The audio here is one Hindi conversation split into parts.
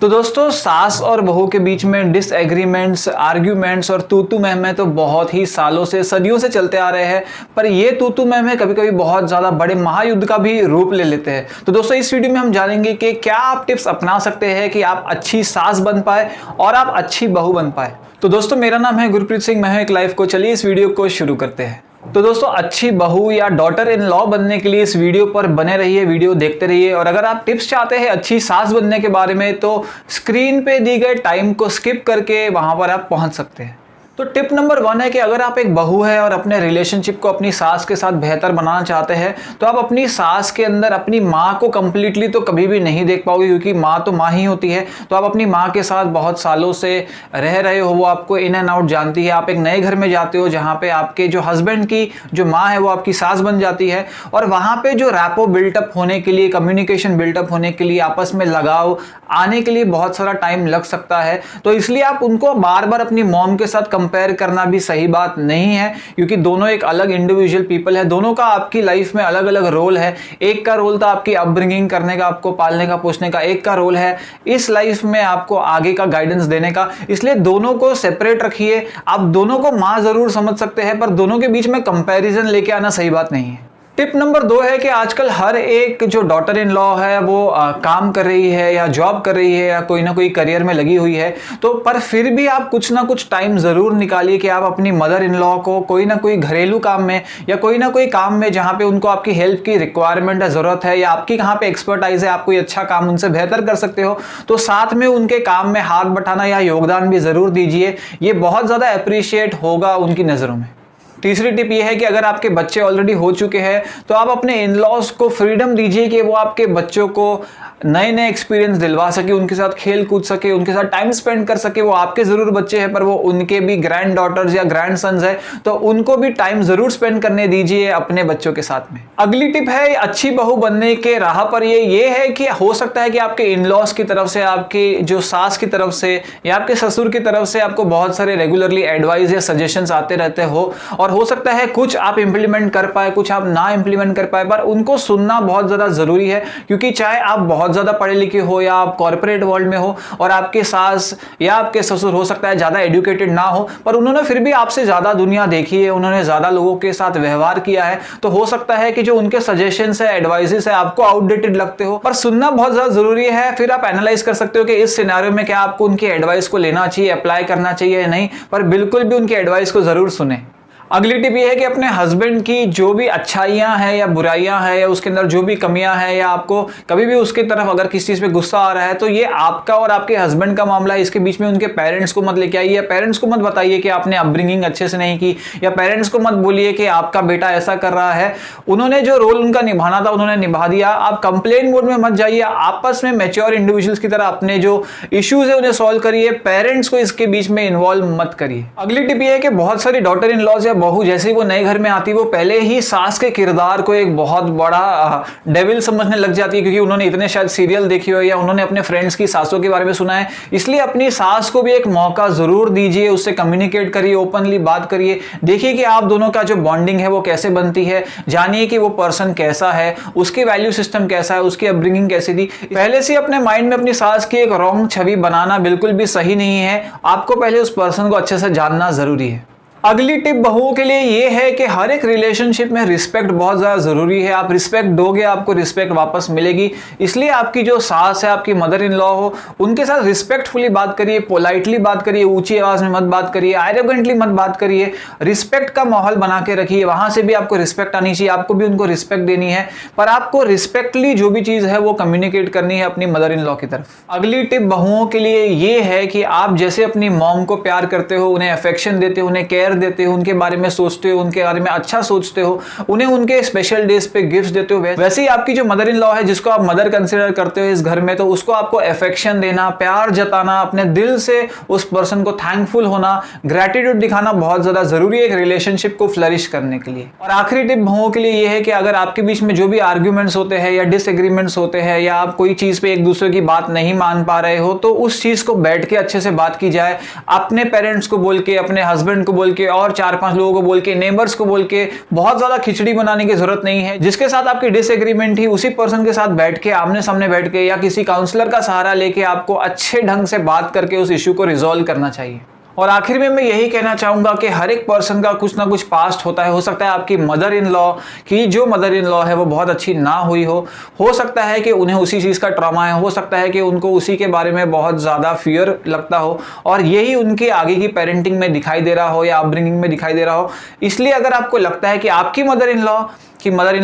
तो दोस्तों, सास और बहू के बीच में डिसएग्रीमेंट्स, आर्ग्यूमेंट्स और तू महमे तो बहुत ही सालों से, सदियों से चलते आ रहे हैं। पर ये तू महमे कभी कभी बहुत ज़्यादा बड़े महायुद्ध का भी रूप ले लेते हैं। तो दोस्तों, इस वीडियो में हम जानेंगे कि क्या आप टिप्स अपना सकते हैं कि आप अच्छी सास बन पाए और आप अच्छी बहू बन पाए। तो दोस्तों, मेरा नाम है गुरप्रीत सिंह, मैं हूं एक लाइफ कोच। चलिए इस वीडियो को शुरू करते हैं। तो दोस्तों, अच्छी बहू या डॉटर इन लॉ बनने के लिए इस वीडियो पर बने रहिए, वीडियो देखते रहिए। और अगर आप टिप्स चाहते हैं अच्छी सास बनने के बारे में तो स्क्रीन पे दी गए टाइम को स्किप करके वहां पर आप पहुंच सकते हैं। तो टिप नंबर 1 है कि अगर आप एक बहू है और अपने रिलेशनशिप को अपनी सास के साथ बेहतर बनाना चाहते हैं तो आप अपनी सास के अंदर अपनी माँ को कंप्लीटली तो कभी भी नहीं देख पाओगे, क्योंकि माँ तो माँ ही होती है। तो आप अपनी माँ के साथ बहुत सालों से रह रहे हो, वो आपको इन एंड आउट जानती है। आप एक नए घर में जाते हो जहाँ पे आपके जो हस्बैंड की जो माँ है वो आपकी सास बन जाती है, और वहाँ पे जो रैपो बिल्टअप होने के लिए, कम्युनिकेशन बिल्टअप होने के लिए, आपस में लगाव आने के लिए बहुत सारा टाइम लग सकता है। तो इसलिए आप उनको बार बार अपनी मॉम के साथ कंपेयर करना भी सही बात नहीं है, क्योंकि दोनों एक अलग इंडिविजुअल पीपल है। दोनों का आपकी लाइफ में अलग अलग रोल है। एक का रोल था आपकी अपब्रिंगिंग करने का, आपको पालने का, पोसने का। एक का रोल है इस लाइफ में आपको आगे का गाइडेंस देने का। इसलिए दोनों को सेपरेट रखिए। आप दोनों को माँ जरूर समझ सकते हैं, पर दोनों के बीच में कंपैरिजन लेके आना सही बात नहीं है। टिप नंबर 2 है कि आजकल हर एक जो डॉटर इन लॉ है वो काम कर रही है या जॉब कर रही है या कोई ना कोई करियर में लगी हुई है। तो पर फिर भी आप कुछ ना कुछ टाइम जरूर निकालिए कि आप अपनी मदर इन लॉ को कोई ना कोई घरेलू काम में या कोई ना कोई काम में जहां पे उनको आपकी हेल्प की रिक्वायरमेंट है, जरूरत है, या आपकी कहां पे एक्सपर्टाइज है, आप कोई अच्छा काम उनसे बेहतर कर सकते हो, तो साथ में उनके काम में हाथ बटाना या योगदान भी जरूर दीजिए। ये बहुत ज्यादा अप्रिशिएट होगा उनकी नजरों में। तीसरी टिप ये है कि अगर आपके बच्चे ऑलरेडी हो चुके हैं तो आप अपने इन लॉज को फ्रीडम दीजिए कि वो आपके बच्चों को नए नए एक्सपीरियंस दिलवा सके, उनके साथ खेल कूद सके, उनके साथ टाइम स्पेंड कर सके। वो आपके जरूर बच्चे हैं पर वो उनके भी ग्रैंड डॉटर्स या ग्रैंड सन्स है, तो उनको भी टाइम जरूर स्पेंड करने दीजिए अपने बच्चों के साथ में। अगली टिप है अच्छी बहू बनने के राह पर ये है कि हो सकता है कि आपके इन लॉज की तरफ से, आपकी जो सास की तरफ से या आपके ससुर की तरफ से आपको बहुत सारे रेगुलरली एडवाइस या सजेशंस आते रहते हो, और हो सकता है कुछ आप इंप्लीमेंट कर पाए, कुछ आप ना इंप्लीमेंट कर पाए, पर उनको सुनना बहुत ज्यादा जरूरी है। क्योंकि चाहे आप बहुत ज्यादा पढ़े लिखे हो या आप कॉर्पोरेट वर्ल्ड में हो और आपके सास या आपके ससुर हो सकता है ज्यादा एजुकेटेड ना हो, पर उन्होंने फिर भी आपसे ज्यादा दुनिया देखी है, उन्होंने ज्यादा लोगों के साथ व्यवहार किया है। तो हो सकता है कि जो उनके सजेशंस है, एडवाइसेस है, आपको आउटडेटेड लगते हो, पर सुनना बहुत ज्यादा जरूरी है। फिर आप एनालाइज कर सकते हो कि इस सिनेरियो में क्या आपको उनकी एडवाइस को लेना चाहिए, अप्लाई करना चाहिए या नहीं, पर बिल्कुल भी उनकी एडवाइस को जरूर सुने। अगली टिप ये है कि अपने हस्बैंड की जो भी अच्छाइयाँ हैं या बुराइयाँ हैं या उसके अंदर जो भी कमियां हैं, या आपको कभी भी उसकी तरफ अगर किसी चीज़ पे गुस्सा आ रहा है, तो ये आपका और आपके हस्बैंड का मामला है। इसके बीच में उनके पेरेंट्स को मत लेके आइए, या पेरेंट्स को मत बताइए कि आपने अपब्रिंगिंग अच्छे से नहीं की, या पेरेंट्स को मत बोलिए कि आपका बेटा ऐसा कर रहा है। उन्होंने जो रोल उनका निभाना था उन्होंने निभा दिया। आप कंप्लेन मोड में मत जाइए, आपस में मैच्योर इंडिविजुअल्स की तरह अपने जो इश्यूज है उन्हें सॉल्व करिए। पेरेंट्स को इसके बीच में इन्वॉल्व मत करिए। अगली टिप ये है कि बहुत सारी डॉटर इन लॉज या बहू जैसे वो नए घर में आती, वो पहले ही सास के किरदार को एक बहुत बड़ा डेविल समझने लग जाती है, क्योंकि उन्होंने इतने शायद सीरियल देखी हो या उन्होंने अपने फ्रेंड्स की सासों के बारे में सुना है। इसलिए अपनी सास को भी एक मौका जरूर दीजिए, उससे कम्युनिकेट करिए, ओपनली बात करिए, देखिए कि आप दोनों का जो बॉन्डिंग है वो कैसे बनती है, जानिए कि वो पर्सन कैसा है, उसकी वैल्यू सिस्टम कैसा है, उसकी अपब्रिंगिंग कैसी थी। पहले से अपने माइंड में अपनी सास की एक रॉन्ग छवि बनाना बिल्कुल भी सही नहीं है। आपको पहले उस पर्सन को अच्छे से जानना जरूरी है। अगली टिप बहुओं के लिए ये है कि हर एक रिलेशनशिप में रिस्पेक्ट बहुत ज़्यादा ज़रूरी है। आप रिस्पेक्ट दोगे, आपको रिस्पेक्ट वापस मिलेगी। इसलिए आपकी जो सास है, आपकी मदर इन लॉ हो, उनके साथ रिस्पेक्टफुली बात करिए, पोलाइटली बात करिए, ऊंची आवाज़ में मत बात करिए, एरोगेंटली मत बात करिए। रिस्पेक्ट का माहौल बना के रखिए, वहाँ से भी आपको रिस्पेक्ट आनी चाहिए, आपको भी उनको रिस्पेक्ट देनी है, पर आपको रिस्पेक्टली जो भी चीज़ है वो कम्युनिकेट करनी है अपनी मदर इन लॉ की तरफ। अगली टिप बहुओं के लिए ये है कि आप जैसे अपनी मॉम को प्यार करते हो, उन्हें अफेक्शन देते हो, उन्हें केयर देते हो, उनके बारे में सोचते हो, उनके बारे में अच्छा सोचते हो, उन्हें उनके स्पेशल डेज पे गिफ्ट देते हो, वैसे ही आपकी जो मदर इन लॉ है, जिसको आप मदर कंसीडर करते हो इस घर में, तो उसको आपको अफेक्शन देना, प्यार जताना, अपने दिल से उस पर्सन को थैंकफुल होना, ग्रेटिट्यूड दिखाना बहुत ज्यादा जरूरी है एक रिलेशनशिप को फ्लरिश करने के लिए। और आखिरी टिप बहुओं के लिए यह है कि अगर आपके बीच में जो भी आर्ग्यूमेंट्स होते हैं या डिसएग्रीमेंट्स होते हैं, या आप कोई चीज पे एक दूसरे की बात नहीं मान पा रहे हो, तो उस चीज को बैठ के अच्छे से बात की जाए। अपने पेरेंट्स को बोल के, अपने हस्बैंड को बोल के और 4-5 लोगों को बोल के, नेबर्स को बोल के बहुत ज्यादा खिचड़ी बनाने की जरूरत नहीं है। जिसके साथ आपकी डिसएग्रीमेंट ही उसी पर्सन के साथ बैठ के, आमने सामने बैठ के या किसी काउंसलर का सहारा लेके आपको अच्छे ढंग से बात करके उस इश्यू को रिजॉल्व करना चाहिए। और आखिर में मैं यही कहना चाहूंगा कि हर एक पर्सन का कुछ ना कुछ पास्ट होता है। हो सकता है आपकी मदर इन लॉ की जो मदर इन लॉ है वो बहुत अच्छी ना हुई हो सकता है कि उन्हें उसी चीज़ का ट्रॉमा है, हो सकता है कि उनको उसी के बारे में बहुत ज़्यादा फियर लगता हो और यही उनकी आगे की पेरेंटिंग में दिखाई दे रहा हो या अपब्रिंगिंग में दिखाई दे रहा हो। इसलिए अगर आपको लगता है कि आपकी मदर इन लॉ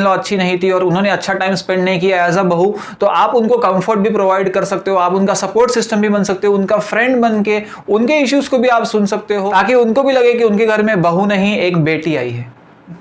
अच्छी नहीं थी और उन्होंने अच्छा टाइम स्पेंड नहीं किया एज अ बहू, तो आप उनको कंफर्ट भी प्रोवाइड कर सकते हो, आप उनका सपोर्ट सिस्टम भी बन सकते हो, उनका फ्रेंड बन के उनके इश्यूज को भी आप सुन सकते हो ताकि उनको भी लगे कि उनके घर में बहू नहीं एक बेटी आई है।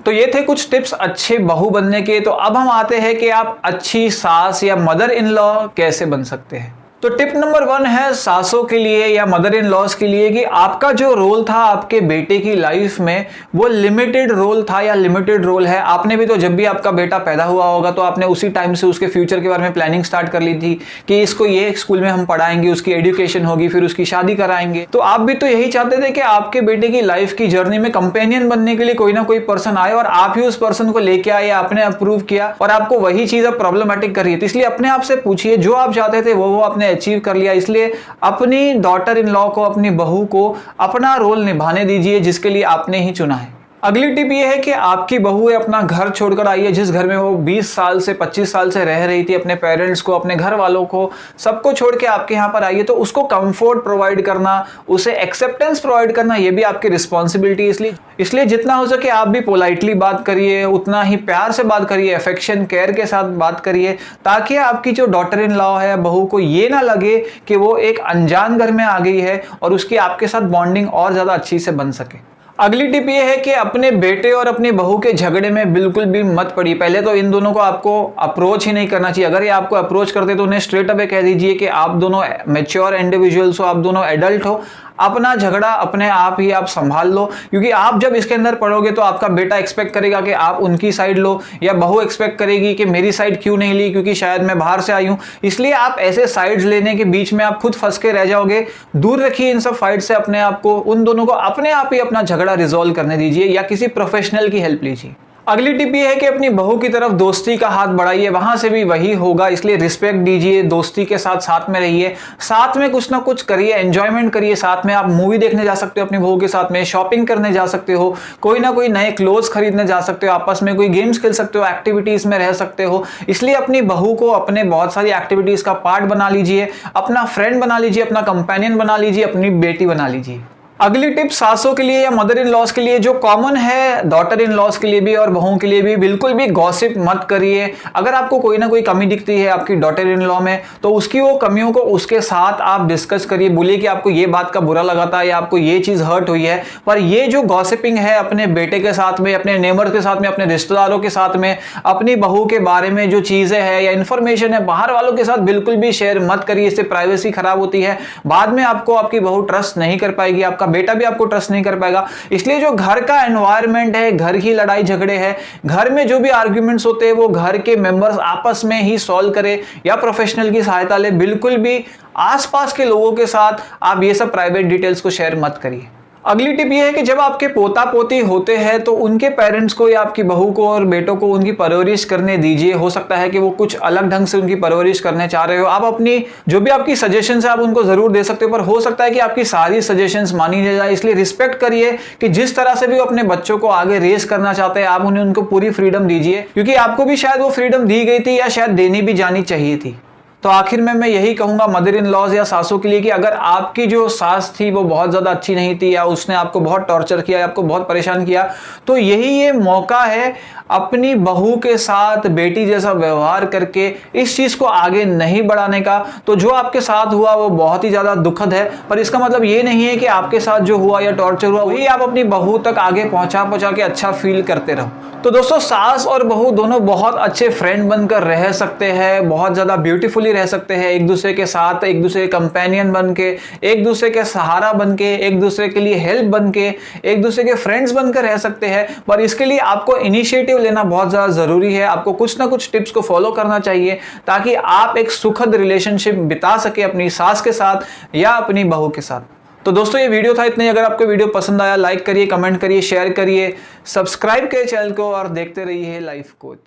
तो ये थे कुछ टिप्स अच्छे बहू बनने के। तो अब हम आते हैं कि आप अच्छी सास या मदर इन लॉ कैसे बन सकते हैं। तो टिप नंबर 1 है सासों के लिए या मदर इन लॉज के लिए कि आपका जो रोल था आपके बेटे की लाइफ में वो लिमिटेड रोल था या लिमिटेड रोल है। आपने भी तो जब भी आपका बेटा पैदा हुआ होगा तो आपने उसी टाइम से उसके फ्यूचर के बारे में प्लानिंग स्टार्ट कर ली थी कि इसको ये स्कूल में हम पढ़ाएंगे, उसकी एजुकेशन होगी, फिर उसकी शादी कराएंगे। तो आप भी तो यही चाहते थे कि आपके बेटे की लाइफ की जर्नी में कंपेनियन बनने के लिए कोई ना कोई पर्सन आए और आप ही उस पर्सन को लेके आए, आपने अप्रूव किया और आपको वही चीज अब प्रॉब्लमेटिक कर रही है। तो इसलिए अपने आप से पूछिए जो आप चाहते थे वो आपने अचीव कर लिया। इसलिए अपनी डॉटर इन लॉ को, अपनी बहू को अपना रोल निभाने दीजिए जिसके लिए आपने ही चुना है। अगली टिप ये है कि आपकी बहू अपना घर छोड़कर आई है, जिस घर में वो 20 साल से 25 साल से रह रही थी, अपने पेरेंट्स को, अपने घर वालों को, सबको छोड़ के आपके यहाँ पर आई है। तो उसको कंफर्ट प्रोवाइड करना, उसे एक्सेप्टेंस प्रोवाइड करना, ये भी आपकी रिस्पॉन्सिबिलिटी। इसलिए जितना हो सके आप भी पोलाइटली बात करिए, उतना ही प्यार से बात करिए, अफेक्शन केयर के साथ बात करिए, ताकि आपकी जो डॉटर इन लॉ है, बहू को ये ना लगे कि वो एक अनजान घर में आ गई है और उसकी आपके साथ बॉन्डिंग और ज्यादा अच्छी से बन सके। अगली टिप ये है कि अपने बेटे और अपनी बहू के झगड़े में बिल्कुल भी मत पड़िए। पहले तो इन दोनों को आपको अप्रोच ही नहीं करना चाहिए। अगर ये आपको अप्रोच करते तो उन्हें स्ट्रेट अवे कह दीजिए कि आप दोनों मैच्योर इंडिविजुअल्स हो, आप दोनों एडल्ट हो, अपना झगड़ा अपने आप ही आप संभाल लो। क्योंकि आप जब इसके अंदर पड़ोगे तो आपका बेटा एक्सपेक्ट करेगा कि आप उनकी साइड लो, या बहू एक्सपेक्ट करेगी कि मेरी साइड क्यों नहीं ली क्योंकि शायद मैं बाहर से आई हूं। इसलिए आप ऐसे साइड्स लेने के बीच में आप खुद फंस के रह जाओगे। दूर रखिए इन सब फाइट से अपने आप को, उन दोनों को अपने आप ही अपना झगड़ा रिजॉल्व करने दीजिए या किसी प्रोफेशनल की हेल्प लीजिए। अगली टिप ये है कि अपनी बहू की तरफ दोस्ती का हाथ बढ़ाइए, वहां से भी वही होगा। इसलिए रिस्पेक्ट दीजिए, दोस्ती के साथ साथ में रहिए, साथ में कुछ ना कुछ करिए, एंजॉयमेंट करिए। साथ में आप मूवी देखने जा सकते हो अपनी बहू के साथ में, शॉपिंग करने जा सकते हो, कोई ना कोई नए क्लोथ्स खरीदने जा सकते हो, आपस में कोई गेम्स खेल सकते हो, एक्टिविटीज में रह सकते हो। इसलिए अपनी बहू को अपने बहुत सारी एक्टिविटीज का पार्ट बना लीजिए, अपना फ्रेंड बना लीजिए, अपना कंपेनियन बना लीजिए, अपनी बेटी बना लीजिए। अगली टिप सासों के लिए या मदर इन लॉज के लिए जो कॉमन है डॉटर इन लॉज के लिए भी और बहू के लिए भी, बिल्कुल भी गॉसिप मत करिए। अगर आपको कोई ना कोई कमी दिखती है आपकी डॉटर इन लॉ में तो उसकी वो कमियों को उसके साथ आप डिस्कस करिए। बोलिए कि आपको ये बात का बुरा लगा था या आपको ये चीज हर्ट हुई है। पर ये जो गॉसिपिंग है अपने बेटे के साथ में, अपने नेबर के साथ में, अपने रिश्तेदारों के साथ में, अपनी बहू के बारे में जो चीजें हैं या इंफॉर्मेशन है बाहर वालों के साथ बिल्कुल भी शेयर मत करिए। इससे प्राइवेसी खराब होती है। बाद में आपको आपकी बहू ट्रस्ट नहीं कर पाएगी, आपका बेटा भी आपको ट्रस्ट नहीं कर पाएगा। इसलिए जो घर का एनवायरनमेंट है, घर की लड़ाई झगड़े है, घर में जो भी आर्ग्यूमेंट्स होते हैं वो घर के मेंबर्स आपस में ही सॉल्व करें या प्रोफेशनल की सहायता ले। बिल्कुल भी आसपास के लोगों के साथ आप ये सब प्राइवेट डिटेल्स को शेयर मत करिए। अगली टिप ये है कि जब आपके पोता पोती होते हैं तो उनके पेरेंट्स को या आपकी बहू को और बेटों को उनकी परवरिश करने दीजिए। हो सकता है कि वो कुछ अलग ढंग से उनकी परवरिश करने चाह रहे हो। आप अपनी जो भी आपकी सजेशंस है आप उनको जरूर दे सकते हो, पर हो सकता है कि आपकी सारी सजेशंस मानी नहीं जाए। इसलिए रिस्पेक्ट करिए कि जिस तरह से भी वो अपने बच्चों को आगे रेस करना चाहते हैं आप उन्हें उनको पूरी फ्रीडम दीजिए, क्योंकि आपको भी शायद वो फ्रीडम दी गई थी या शायद देनी भी जानी चाहिए थी। तो आखिर में मैं यही कहूंगा मदर इन लॉज या सासों के लिए कि अगर आपकी जो सास थी वो बहुत ज़्यादा अच्छी नहीं थी या उसने आपको बहुत टॉर्चर किया या आपको बहुत परेशान किया, तो यही ये मौका है अपनी बहू के साथ बेटी जैसा व्यवहार करके इस चीज़ को आगे नहीं बढ़ाने का। तो जो आपके साथ हुआ वो बहुत ही ज़्यादा दुखद है, पर इसका मतलब ये नहीं है कि आपके साथ जो हुआ या टॉर्चर हुआ वही आप अपनी बहू तक आगे पहुँचा के अच्छा फील करते रहो। तो दोस्तों सास और बहू दोनों बहुत अच्छे फ्रेंड बनकर रह सकते हैं, बहुत ज़्यादा ब्यूटीफुली रह सकते हैं, एक दूसरे के साथ, एक दूसरे के कंपेनियन बन के, एक दूसरे के सहारा बन के, एक दूसरे के लिए हेल्प बन के, एक दूसरे के फ्रेंड्स बनकर रह सकते हैं। पर इसके लिए आपको इनिशिएटिव लेना बहुत ज़्यादा ज़रूरी है। आपको कुछ ना कुछ टिप्स को फॉलो करना चाहिए ताकि आप एक सुखद रिलेशनशिप बिता सके अपनी सास के साथ या अपनी बहू के साथ। तो दोस्तों ये वीडियो था इतना ही। अगर आपको वीडियो पसंद आया लाइक करिए, कमेंट करिए, शेयर करिए, सब्सक्राइब करिए चैनल को और देखते रहिए लाइफ कोच।